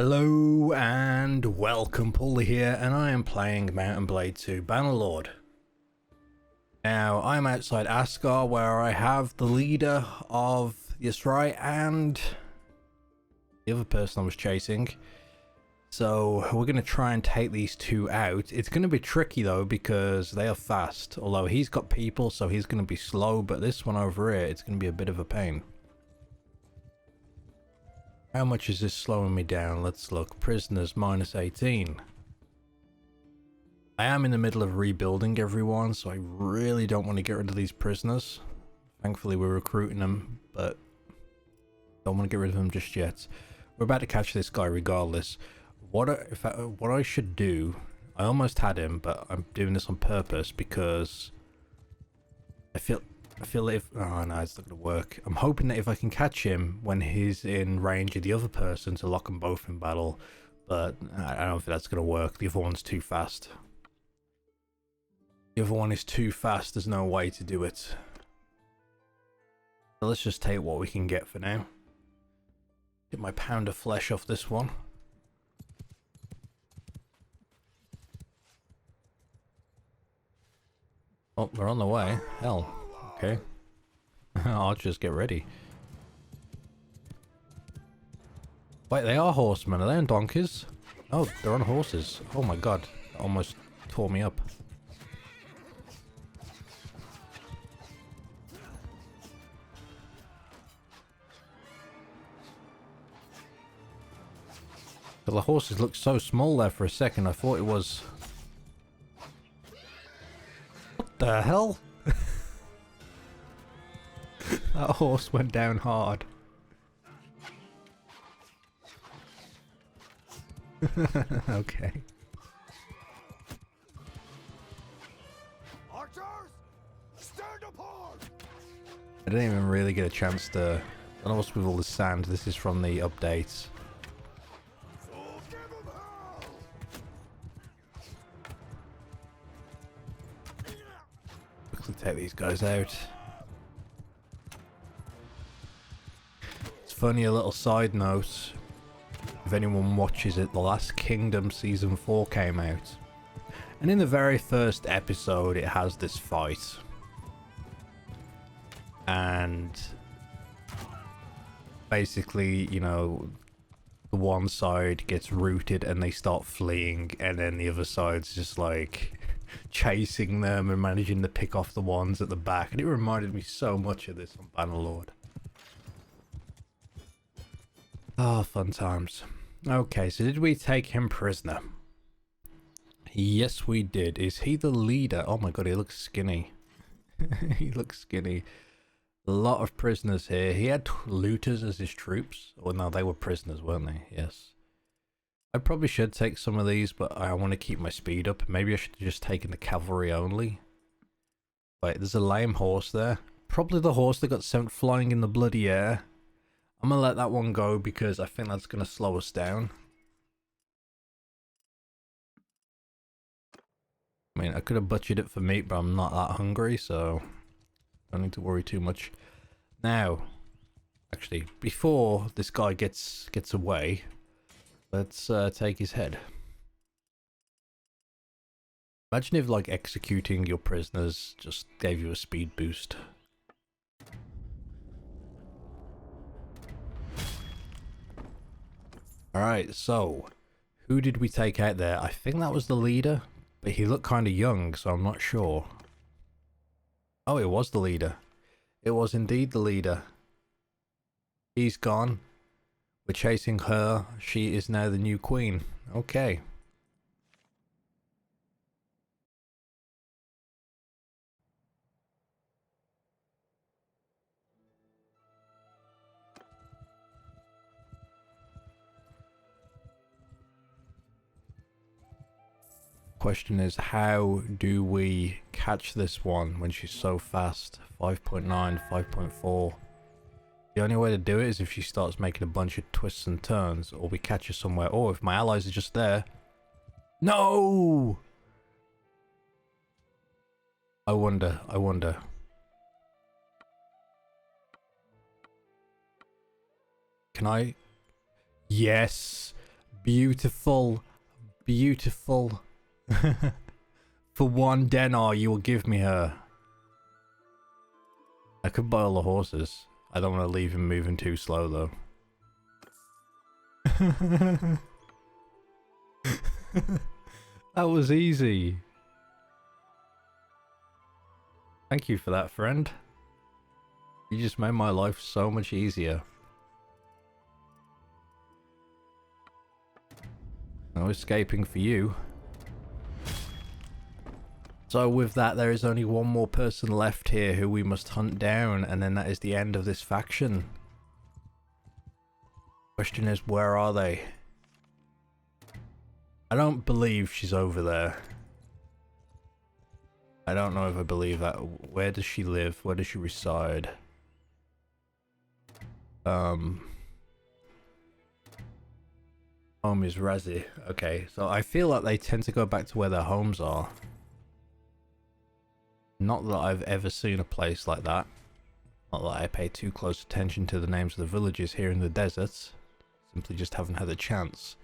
Hello and welcome, Pauleh here, and I am playing Mount & Blade 2 Bannerlord. Now, I'm outside Asgard where I have the leader of Yisrai and the other person I was chasing. So we're going to try and take these two out. It's going to be tricky though because they are fast, although he's got people so he's going to be slow, but this one over here, it's going to be a bit of a pain. How much is this slowing me down? Let's look. Prisoners, minus 18. I am in the middle of rebuilding everyone, so I really don't want to get rid of these prisoners. Thankfully, we're recruiting them, but don't want to get rid of them just yet. We're about to catch this guy regardless. What I should do, I almost had him, but I'm doing this on purpose because I feel if oh no, it's not gonna work. I'm hoping that if I can catch him when he's in range of the other person to lock them both in battle, but I don't think that's gonna work. The other one's too fast. The other one is too fast. There's no way to do it. So let's just take what we can get for now. Get my pound of flesh off this one. Oh, they're on the way. Hell. Okay. I'll just get ready. Wait, they are horsemen. Are they on donkeys? Oh, they're on horses. Oh my god. That almost tore me up. But the horses looked so small there for a second. I thought it was... What the hell? That horse went down hard. Okay. Archers, stand apart! I didn't even really get a chance to... I don't know what's with all the sand. This is from the updates. So give 'em hell! Quickly take these guys out. Funny, a little side note, if anyone watches it, The Last Kingdom Season 4 came out. And in the very first episode, it has this fight. And basically, you know, the one side gets routed and they start fleeing, and then the other side's just like chasing them and managing to pick off the ones at the back. And it reminded me so much of this on Bannerlord. Ah, fun times. Okay, so did we take him prisoner? Yes, we did. Is he the leader? Oh my god, he looks skinny. He looks skinny. A lot of prisoners here. He had looters as his troops. Well, no, they were prisoners, weren't they? Yes. I probably should take some of these, but I want to keep my speed up. Maybe I should have just taken the cavalry only. Wait, there's a lame horse there. Probably the horse that got sent flying in the bloody air. I'm gonna let that one go because I think that's gonna slow us down. I mean, I could have butchered it for meat, but I'm not that hungry, so don't need to worry too much. Now, actually, before this guy gets away, let's take his head. Imagine if, like, executing your prisoners just gave you a speed boost. Alright, so who did we take out there? I think that was the leader, but he looked kind of young, so I'm not sure. Oh, it was the leader. It was indeed the leader. He's gone. We're chasing her. She is now the new queen. Okay. Question is, how do we catch this one when she's so fast? 5.9, 5.4. The only way to do it is if she starts making a bunch of twists and turns, or we catch her somewhere, or if my allies are just there. No! I wonder. Can I? Yes! Beautiful. Beautiful. For 1 denar, you will give me her. I could buy all the horses. I don't want to leave him moving too slow, though. That was easy. Thank you for that, friend. You just made my life so much easier. No escaping for you. So with that, there is only one more person left here who we must hunt down, and then that is the end of this faction. Question is, where are they? I don't believe she's over there. I don't know if I believe that. Where does she live? Where does she reside? Home is Razzie. Okay, so I feel like they tend to go back to where their homes are. Not that I've ever seen a place like that. Not that I pay too close attention to the names of the villages here in the deserts. Simply just haven't had a chance.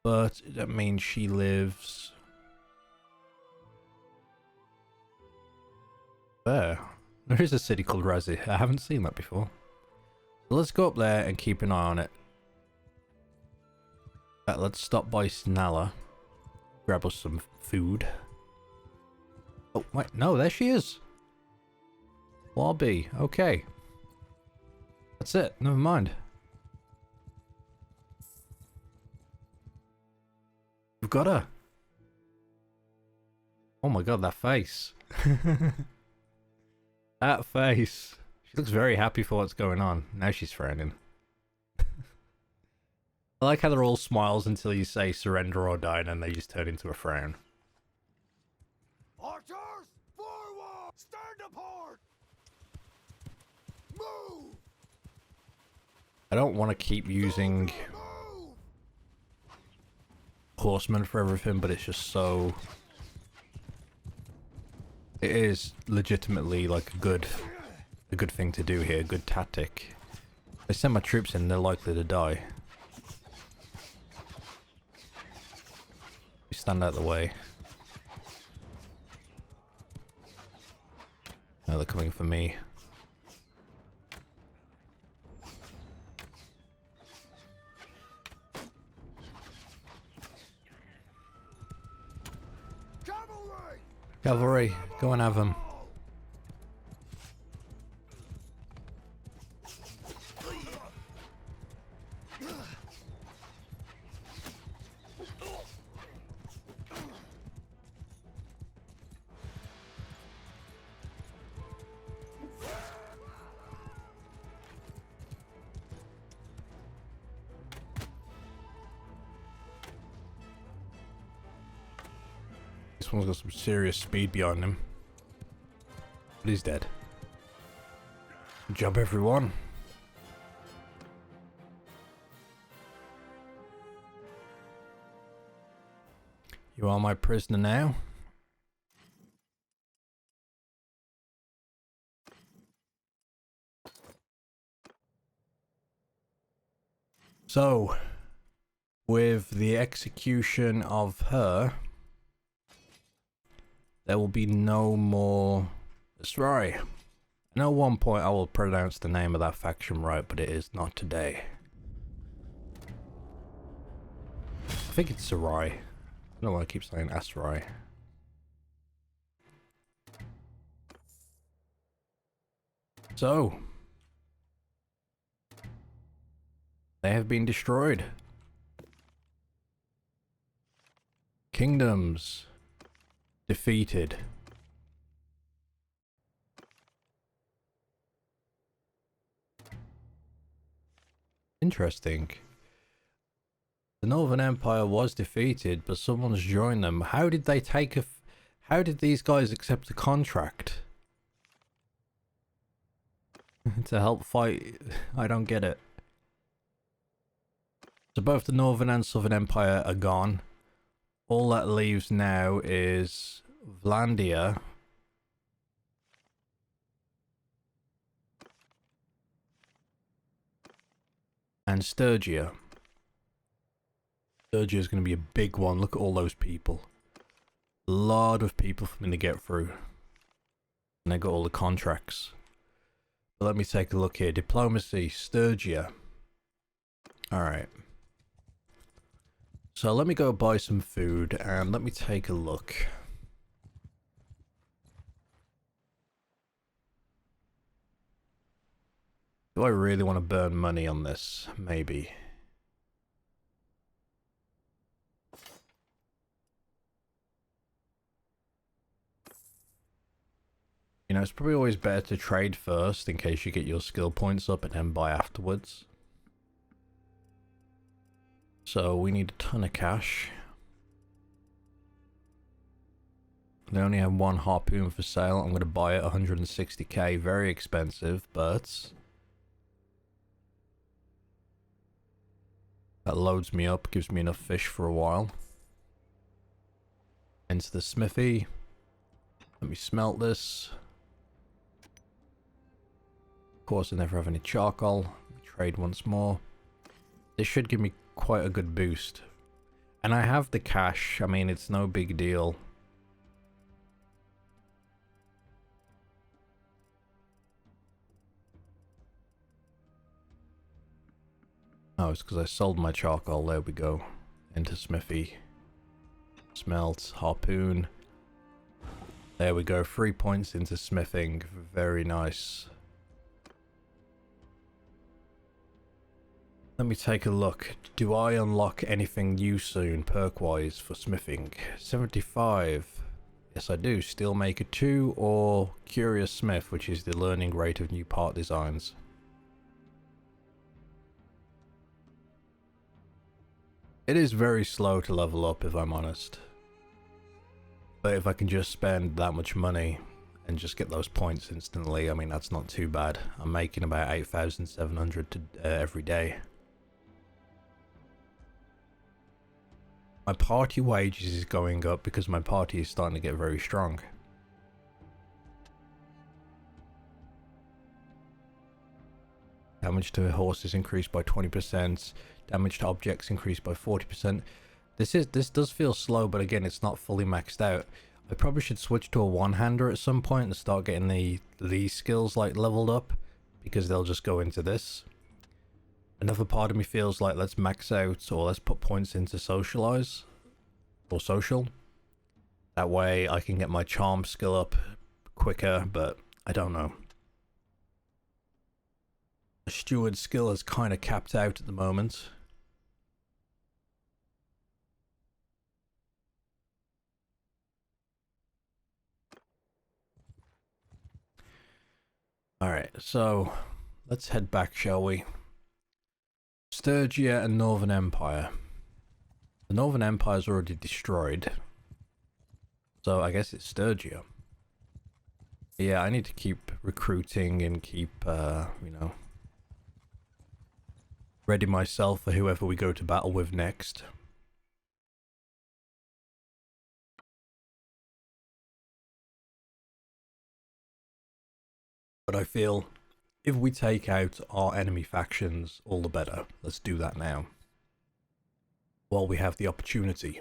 But that means she lives... there. There is a city called Razzie. I haven't seen that before. So let's go up there and keep an eye on it. Let's stop by Snala. Grab us some food. Oh, wait, no, there she is. Lobby, okay. That's it, never mind. We've got her. Oh my god, that face. That face. She looks very happy for what's going on. Now she's frowning. I like how they're all smiles until you say surrender or die, and then they just turn into a frown. Archers, forward! Stand apart! Move! I don't want to keep using Move! horsemen for everything, but it's just so... It is legitimately like a good thing to do here, good tactic. If I send my troops in, they're likely to die. We stand out of the way. No, they're coming for me. Cavalry! Cavalry, go and have them. This one's got some serious speed behind him. But he's dead. Good job, everyone. You are my prisoner now. So, with the execution of her, there will be no more... Sorry. I know at one point I will pronounce the name of that faction right, but it is not today. I think it's Sarai. I don't know why I keep saying Asrai. So, they have been destroyed. Kingdoms defeated. Interesting. The Northern Empire was defeated, but someone's joined them. How did they take a... How did these guys accept a contract? To help fight? I don't get it. So both the Northern and Southern Empire are gone. All that leaves now is Vlandia. And Sturgia. Sturgia is going to be a big one. Look at all those people. A lot of people for me to get through. And I got all the contracts. But let me take a look here. Diplomacy, Sturgia. Alright. So let me go buy some food and let me take a look. Do I really want to burn money on this? Maybe. You know, it's probably always better to trade first in case you get your skill points up and then buy afterwards. So we need a ton of cash. They only have one harpoon for sale. I'm going to buy it 160k. Very expensive, but that loads me up, gives me enough fish for a while. Into the smithy. Let me smelt this. Of course, I never have any charcoal. Trade once more. This should give me quite a good boost. And I have the cash. I mean, it's no big deal. Oh, it's because I sold my charcoal. There we go. Into smithy. Smelt. Harpoon. There we go. 3 points into smithing. Very nice. Let me take a look. Do I unlock anything new soon, perk-wise, for smithing? 75. Yes, I do. Steelmaker 2 or Curious Smith, which is the learning rate of new part designs. It is very slow to level up, if I'm honest. But if I can just spend that much money and just get those points instantly, I mean, that's not too bad. I'm making about 8,700 every day. My party wages is going up because my party is starting to get very strong. Damage to horses increased by 20%. Damage to objects increased by 40%. This does feel slow, but again, it's not fully maxed out. I probably should switch to a one-hander at some point and start getting these skills like leveled up, because they'll just go into this. Another part of me feels like let's max out, or let's put points into socialize or social. That way I can get my charm skill up quicker, but I don't know. The steward skill is kind of capped out at the moment. Alright, so let's head back, shall we? Sturgia and Northern Empire. The Northern Empire's already destroyed. So I guess it's Sturgia. Yeah, I need to keep recruiting and keep, you know, ready myself for whoever we go to battle with next. But I feel if we take out our enemy factions, all the better. Let's do that now, while we have the opportunity.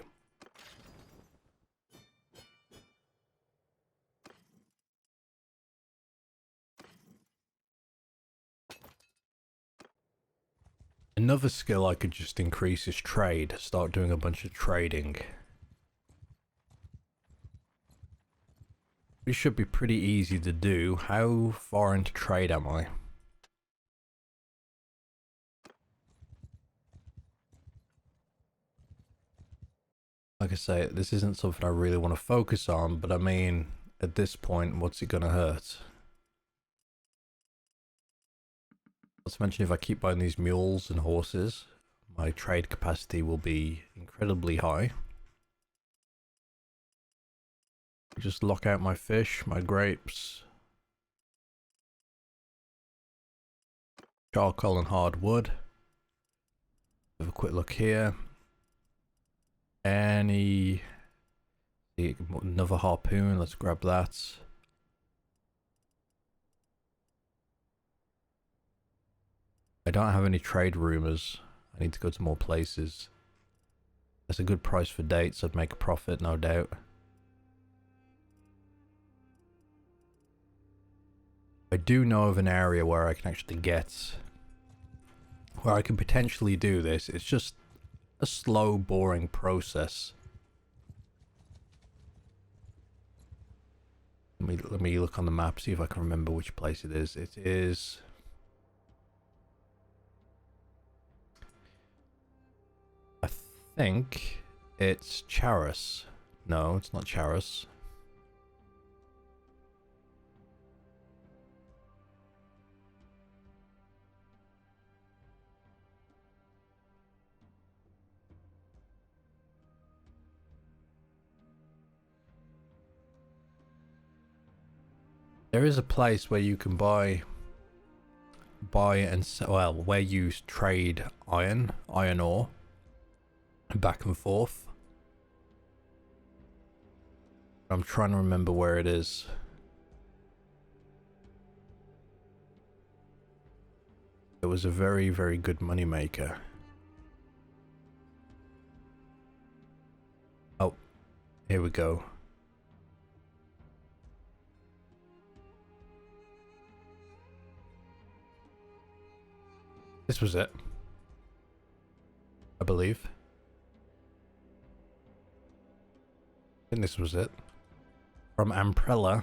Another skill I could just increase is trade. Start doing a bunch of trading. This should be pretty easy to do. How far into trade am I? Like I say, this isn't something I really want to focus on, but I mean, at this point, what's it gonna hurt? Not to mention, if I keep buying these mules and horses, my trade capacity will be incredibly high. Just lock out my fish, my grapes, charcoal and hardwood. Have a quick look here. Another harpoon, let's grab that. I don't have any trade rumors. I need to go to more places. That's a good price for dates. I'd make a profit, no doubt. I do know of an area where I can actually get... where I can potentially do this. It's just a slow, boring process. Let me look on the map, see if I can remember which place it is. It is... I think it's Charis. No, it's not Charis. There is a place where you can buy and sell, well, where you trade iron ore, back and forth. I'm trying to remember where it is. It was a very, very good money maker. Oh, here we go. This was it, I believe. I think this was it. From Amprella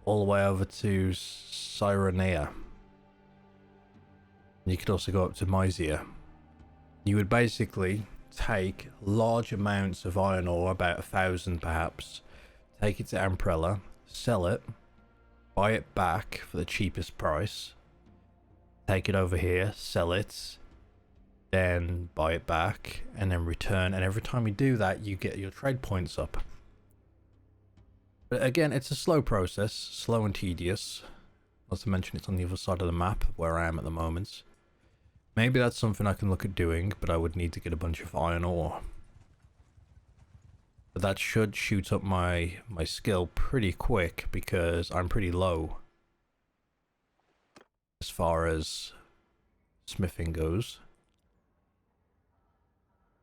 all the way over to Cyrenea. You could also go up to Mysia. You would basically take large amounts of iron ore, about 1,000 perhaps, take it to Amprella, sell it, buy it back for the cheapest price, take it over here, sell it, then buy it back, and then return. And every time you do that, you get your trade points up. But again, it's a slow process, slow and tedious. Not to mention it's on the other side of the map, where I am at the moment. Maybe that's something I can look at doing, but I would need to get a bunch of iron ore. But that should shoot up my skill pretty quick, because I'm pretty low as far as smithing goes.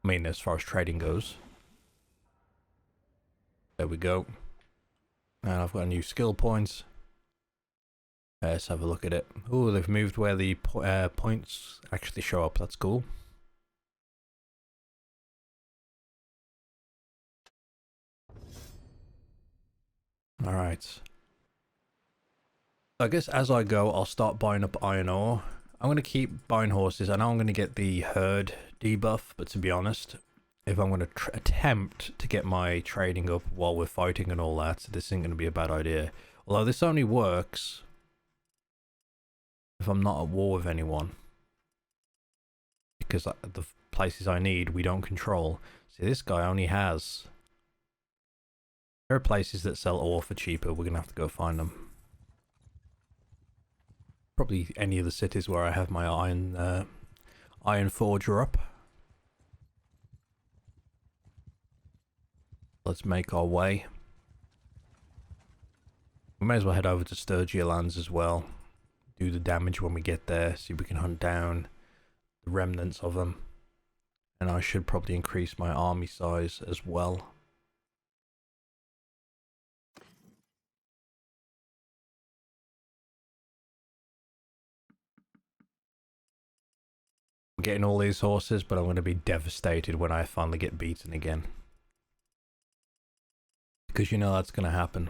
I mean, as far as trading goes. There we go. And I've got a new skill point. Let's have a look at it. Oh, they've moved where the points actually show up. That's cool. Alright. I guess as I go, I'll start buying up iron ore. I'm going to keep buying horses. I know I'm going to get the herd debuff, but to be honest, if I'm going to attempt to get my trading up while we're fighting and all that, this isn't going to be a bad idea. Although this only works if I'm not at war with anyone. Because the places I need, we don't control. See, this guy only has... There are places that sell ore for cheaper. We're going to have to go find them. Probably any of the cities where I have my iron forger up. Let's make our way. We may as well head over to Sturgia lands as well. Do the damage when we get there. See if we can hunt down the remnants of them. And I should probably increase my army size as well. I'm getting all these horses, but I'm going to be devastated when I finally get beaten again. Because you know that's going to happen.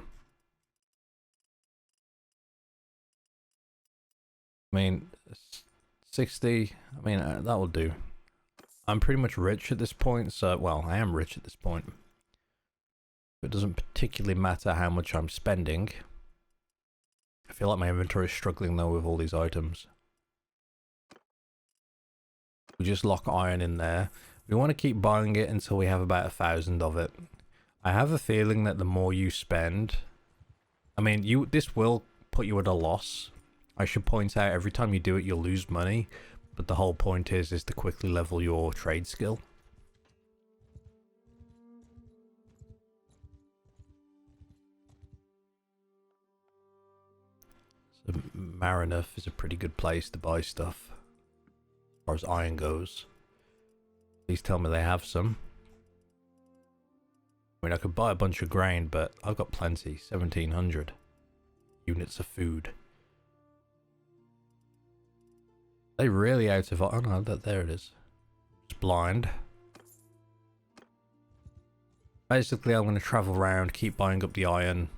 I mean, 60, I mean, that will do. I'm pretty much rich at this point, so, well, I am rich at this point. It doesn't particularly matter how much I'm spending. I feel like my inventory is struggling though with all these items. We just lock iron in there. We want to keep buying it until we have about 1,000 of it. I have a feeling that the more you spend, I mean, this will put you at a loss. I should point out every time you do it, you'll lose money, but the whole point is to quickly level your trade skill. So Marinef is a pretty good place to buy stuff, as far as iron goes. Please tell me they have some. I mean, I could buy a bunch of grain, but I've got plenty. 1,700 units of food. They really out of... Oh no, there it is. It's blind. Basically, I'm going to travel around, keep buying up the iron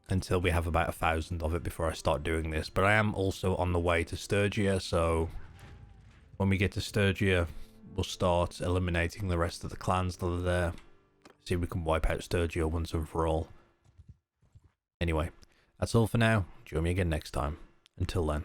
until we have about 1,000 of it before I start doing this. But I am also on the way to Sturgia, so when we get to Sturgia, we'll start eliminating the rest of the clans that are there. See if we can wipe out Sturgia once and for all. Anyway, that's all for now. Join me again next time. Until then.